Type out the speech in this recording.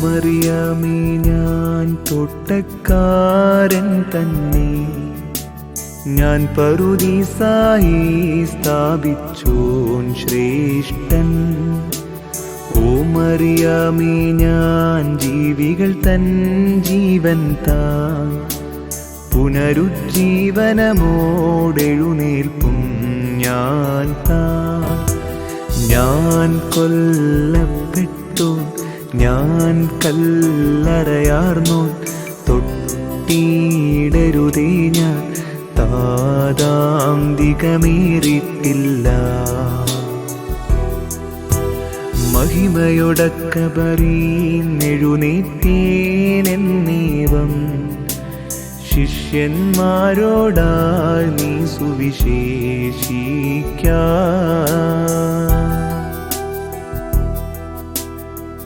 മറിയാമേ ഞാൻ തോട്ടക്കാരൻ തന്നെ, ഞാൻ പറുദീസായി സ്ഥാപിച്ചോൻ ശ്രേഷ്ഠൻ. ഓ മറിയാമേ ഞാൻ ജീവികൾ തൻ ജീവൻ താൻ, പുനരുജ്ജീവനമോടെഴുന്നേൽപ്പും ഞാൻ താൻ. ഞാൻ കൊല്ലപ്പെട്ടു, ഞാൻ കല്ലറയാർന്നു, തൊട്ടിടരുതേ ഞാൻ താതാന്തികമേറിയിട്ടില്ല. മഹിമയൊടക്കബറീന്നെഴുന്നേറ്റേനെന്നേവം ശിഷ്യന്മാരോടായി നീ സുവിശേഷിക്ക.